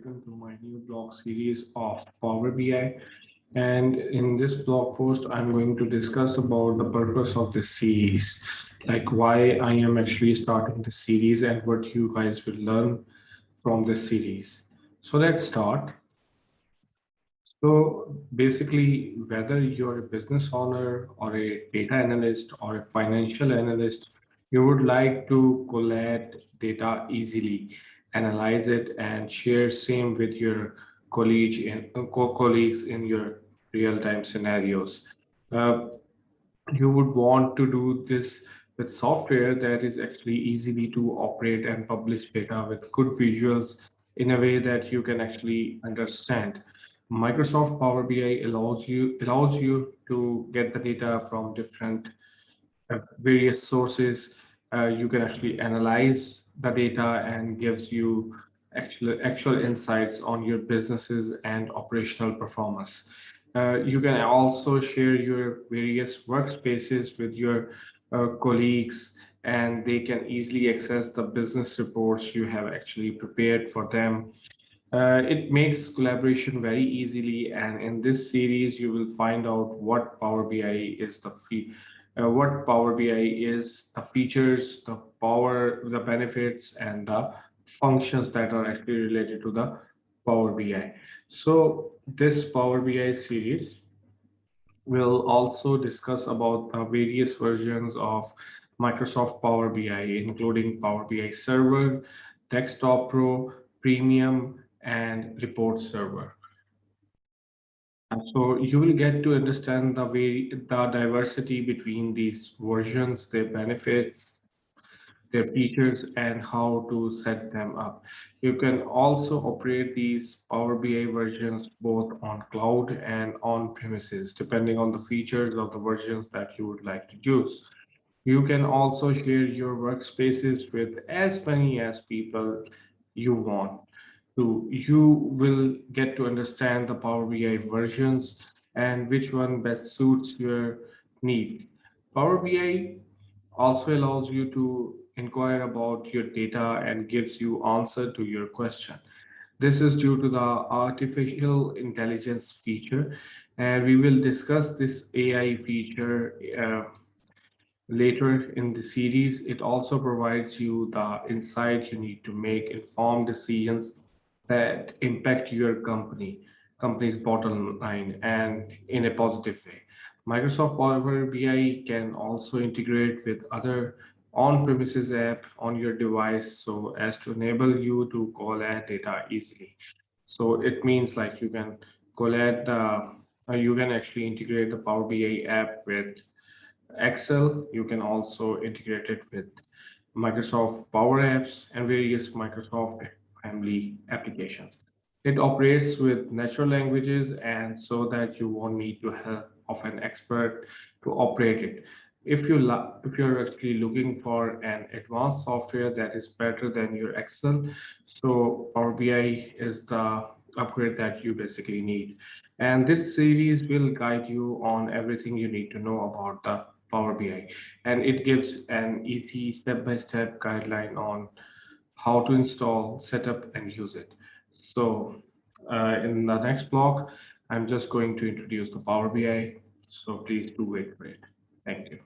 welcome to my new blog series of Power BI. And in this blog post, I'm going to discuss about the purpose of this series, like why I am actually starting the series and what you guys will learn from this series. So let's start. So basically, whether you're a business owner or a data analyst or a financial analyst, you would like to collect data easily, analyze it, and share same with your colleagues in your real-time scenarios. Uh, you would want to do this with software that is actually easily to operate and publish data with good visuals in a way that you can actually understand. Microsoft Power BI allows you to get the data from different various sources. You can actually analyze the data and gives you actual insights on your businesses and operational performance. You can also share your various workspaces with your colleagues, and they can easily access the business reports you have actually prepared for them. It makes collaboration very easily, and in this series, you will find out what Power BI is what Power BI is, the features, the benefits, and the functions that are actually related to the Power BI. So this Power BI series will also discuss about the various versions of Microsoft Power BI, including Power BI Server, Desktop Pro, Premium, and Report Server. So you will get to understand the diversity between these versions, their benefits, their features, and how to set them up. You can also operate these Power BI versions both on cloud and on premises, depending on the features of the versions that you would like to use. You can also share your workspaces with as many as people you want to. You will get to understand the Power BI versions and which one best suits your needs. Power BI also allows you to inquire about your data and gives you answer to your question. This is due to the artificial intelligence feature, and we will discuss this AI feature later in the series. It also provides you the insight you need to make informed decisions that impact your company's bottom line, and in a positive way. Microsoft Power BI can also integrate with other on-premises app on your device so as to enable you to collect data easily. So it means like you can actually integrate the Power BI app with Excel. You can also integrate it with Microsoft Power Apps and various Microsoft family applications. It operates with natural languages, and so that you won't need to help of an expert to operate it. If you're actually looking for an advanced software that is better than your Excel, so Power BI is the upgrade that you basically need. And this series will guide you on everything you need to know about the Power BI, and it gives an easy step-by-step guideline on how to install, set up, and use it. So, in the next block, I'm just going to introduce the Power BI. So please do wait for it. Thank you.